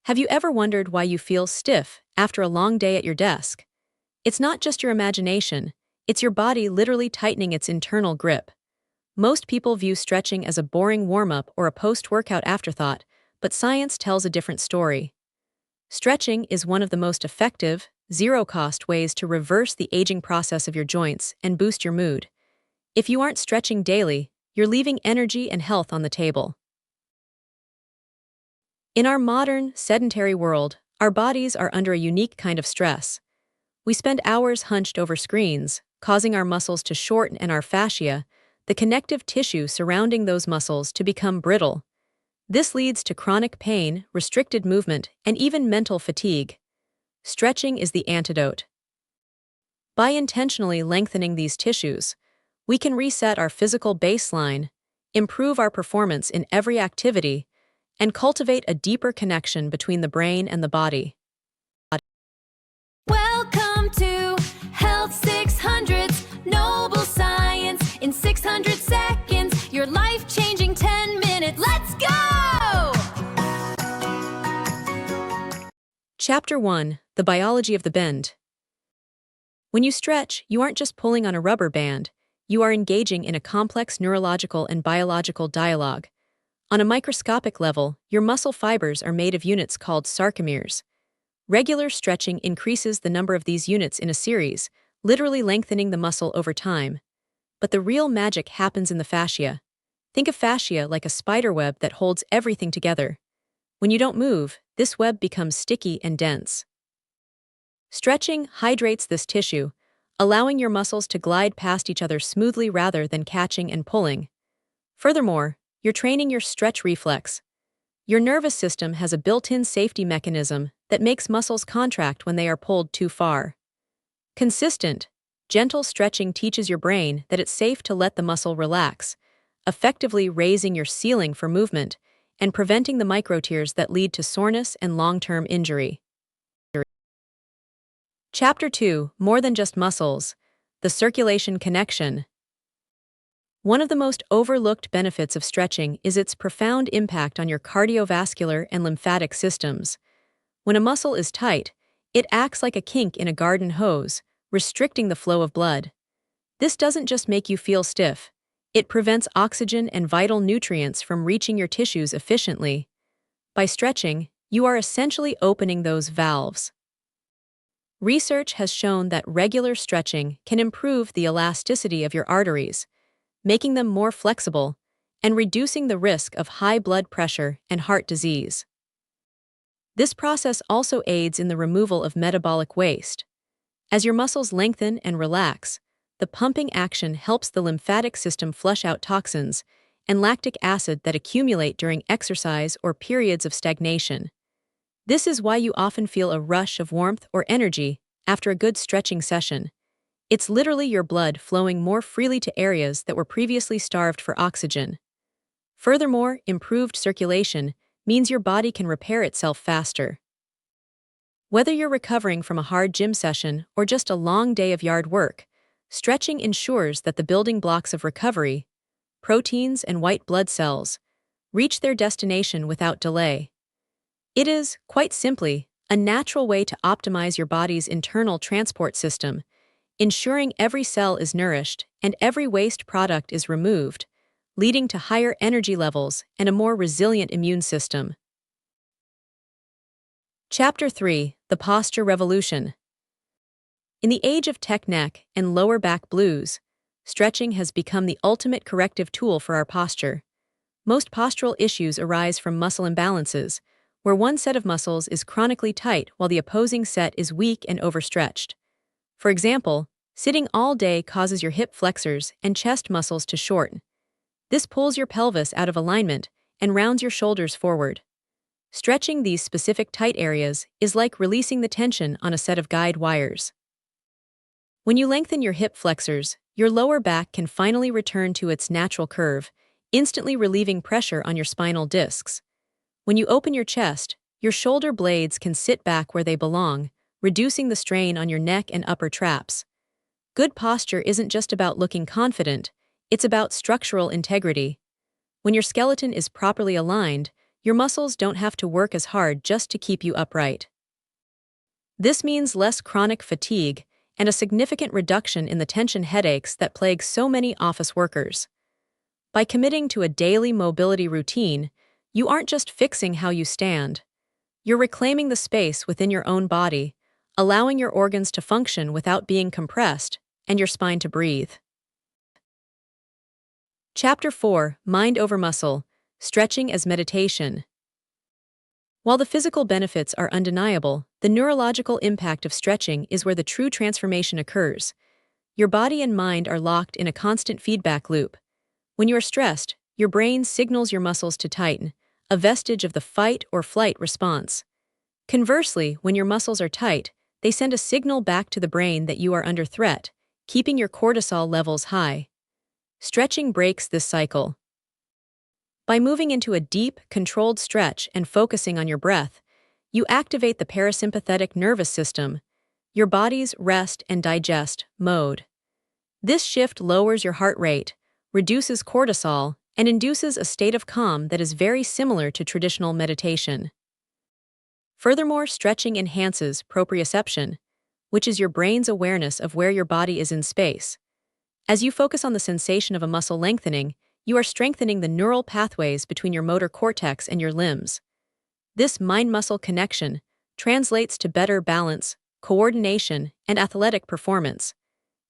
Have you ever wondered why you feel stiff after a long day at your desk? It's not just your imagination, it's your body literally tightening its internal grip. Most people view stretching as a boring warm-up or a post-workout afterthought, but science tells a different story. Stretching is one of the most effective, zero-cost ways to reverse the aging process of your joints and boost your mood. If you aren't stretching daily, you're leaving energy and health on the table. In our modern, sedentary world, our bodies are under a unique kind of stress. We spend hours hunched over screens, causing our muscles to shorten and our fascia, the connective tissue surrounding those muscles, to become brittle. This leads to chronic pain, restricted movement, and even mental fatigue. Stretching is the antidote. By intentionally lengthening these tissues, we can reset our physical baseline, improve our performance in every activity, and cultivate a deeper connection between the brain and the body. Welcome to Health 600's Noble Science in 600 seconds. Your life-changing 10 minutes. Let's go! Chapter 1: The Biology of the Bend. When you stretch, you aren't just pulling on a rubber band, you are engaging in a complex neurological and biological dialogue. On a microscopic level, your muscle fibers are made of units called sarcomeres. Regular stretching increases the number of these units in a series, literally lengthening the muscle over time. But the real magic happens in the fascia. Think of fascia like a spider web that holds everything together. When you don't move, this web becomes sticky and dense. Stretching hydrates this tissue, allowing your muscles to glide past each other smoothly rather than catching and pulling. Furthermore, you're training your stretch reflex. Your nervous system has a built-in safety mechanism that makes muscles contract when they are pulled too far. Consistent, gentle stretching teaches your brain that it's safe to let the muscle relax, effectively raising your ceiling for movement and preventing the microtears that lead to soreness and long-term injury. Chapter 2: More than just muscles, the circulation connection. One of the most overlooked benefits of stretching is its profound impact on your cardiovascular and lymphatic systems. When a muscle is tight, it acts like a kink in a garden hose, restricting the flow of blood. This doesn't just make you feel stiff, it prevents oxygen and vital nutrients from reaching your tissues efficiently. By stretching, you are essentially opening those valves. Research has shown that regular stretching can improve the elasticity of your arteries, making them more flexible, and reducing the risk of high blood pressure and heart disease. This process also aids in the removal of metabolic waste. As your muscles lengthen and relax, the pumping action helps the lymphatic system flush out toxins and lactic acid that accumulate during exercise or periods of stagnation. This is why you often feel a rush of warmth or energy after a good stretching session. It's literally your blood flowing more freely to areas that were previously starved for oxygen. Furthermore, improved circulation means your body can repair itself faster. Whether you're recovering from a hard gym session or just a long day of yard work, stretching ensures that the building blocks of recovery, proteins and white blood cells, reach their destination without delay. It is, quite simply, a natural way to optimize your body's internal transport system, ensuring every cell is nourished and every waste product is removed, leading to higher energy levels and a more resilient immune system. Chapter 3: The Posture Revolution. In the age of tech neck and lower back blues, stretching has become the ultimate corrective tool for our posture. Most postural issues arise from muscle imbalances, where one set of muscles is chronically tight while the opposing set is weak and overstretched. For example, sitting all day causes your hip flexors and chest muscles to shorten. This pulls your pelvis out of alignment and rounds your shoulders forward. Stretching these specific tight areas is like releasing the tension on a set of guide wires. When you lengthen your hip flexors, your lower back can finally return to its natural curve, instantly relieving pressure on your spinal discs. When you open your chest, your shoulder blades can sit back where they belong, reducing the strain on your neck and upper traps. Good posture isn't just about looking confident, it's about structural integrity. When your skeleton is properly aligned, Your muscles don't have to work as hard just to keep you upright. This means less chronic fatigue and a significant reduction in the tension headaches that plague so many office workers. By committing to a daily mobility routine, you aren't just fixing how you stand. You're reclaiming the space within your own body, allowing your organs to function without being compressed, and your spine to breathe. Chapter 4: Mind over Muscle: Stretching as Meditation. While the physical benefits are undeniable, the neurological impact of stretching is where the true transformation occurs. Your body and mind are locked in a constant feedback loop. When you are stressed, your brain signals your muscles to tighten, a vestige of the fight or flight response. Conversely, when your muscles are tight, they send a signal back to the brain that you are under threat, keeping your cortisol levels high. Stretching breaks this cycle. By moving into a deep, controlled stretch and focusing on your breath, you activate the parasympathetic nervous system, your body's rest and digest mode. This shift lowers your heart rate, reduces cortisol, and induces a state of calm that is very similar to traditional meditation. Furthermore, stretching enhances proprioception, which is your brain's awareness of where your body is in space. As you focus on the sensation of a muscle lengthening, you are strengthening the neural pathways between your motor cortex and your limbs. This mind-muscle connection translates to better balance, coordination, and athletic performance.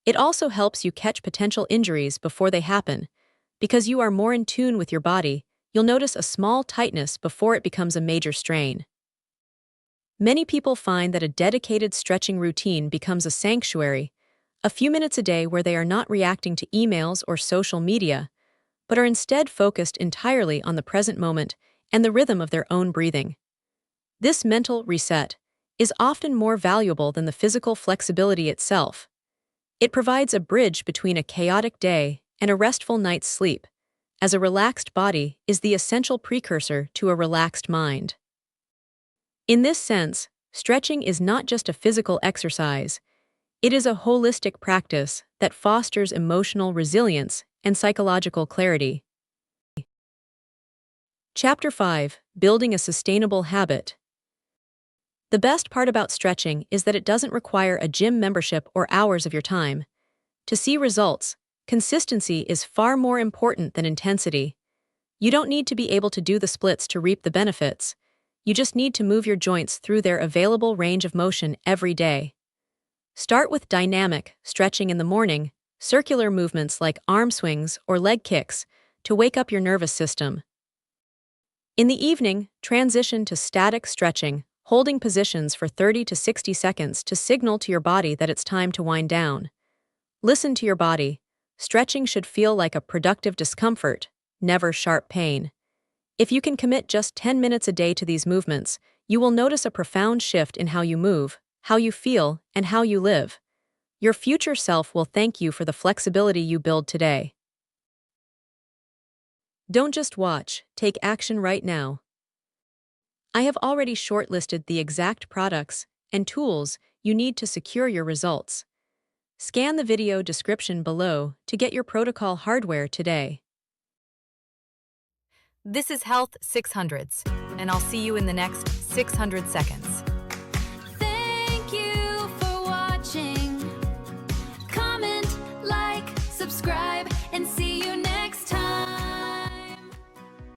It also helps you catch potential injuries before they happen. Because you are more in tune with your body, you'll notice a small tightness before it becomes a major strain. Many people find that a dedicated stretching routine becomes a sanctuary, a few minutes a day where they are not reacting to emails or social media, but are instead focused entirely on the present moment and the rhythm of their own breathing. This mental reset is often more valuable than the physical flexibility itself. It provides a bridge between a chaotic day and a restful night's sleep, as a relaxed body is the essential precursor to a relaxed mind. In this sense, stretching is not just a physical exercise, it is a holistic practice that fosters emotional resilience and psychological clarity. Chapter 5: Building a Sustainable Habit. The best part about stretching is that it doesn't require a gym membership or hours of your time. To see results, consistency is far more important than intensity. You don't need to be able to do the splits to reap the benefits. You just need to move your joints through their available range of motion every day. Start with dynamic stretching in the morning, circular movements like arm swings or leg kicks to wake up your nervous system. In the evening, transition to static stretching, holding positions for 30 to 60 seconds to signal to your body that it's time to wind down. Listen to your body. Stretching should feel like a productive discomfort, never sharp pain. If you can commit just 10 minutes a day to these movements, you will notice a profound shift in how you move, how you feel, and how you live. Your future self will thank you for the flexibility you build today. Don't just watch, take action right now. I have already shortlisted the exact products and tools you need to secure your results. Scan the video description below to get your protocol hardware today. This is Health 600s, and I'll see you in the next 600 seconds.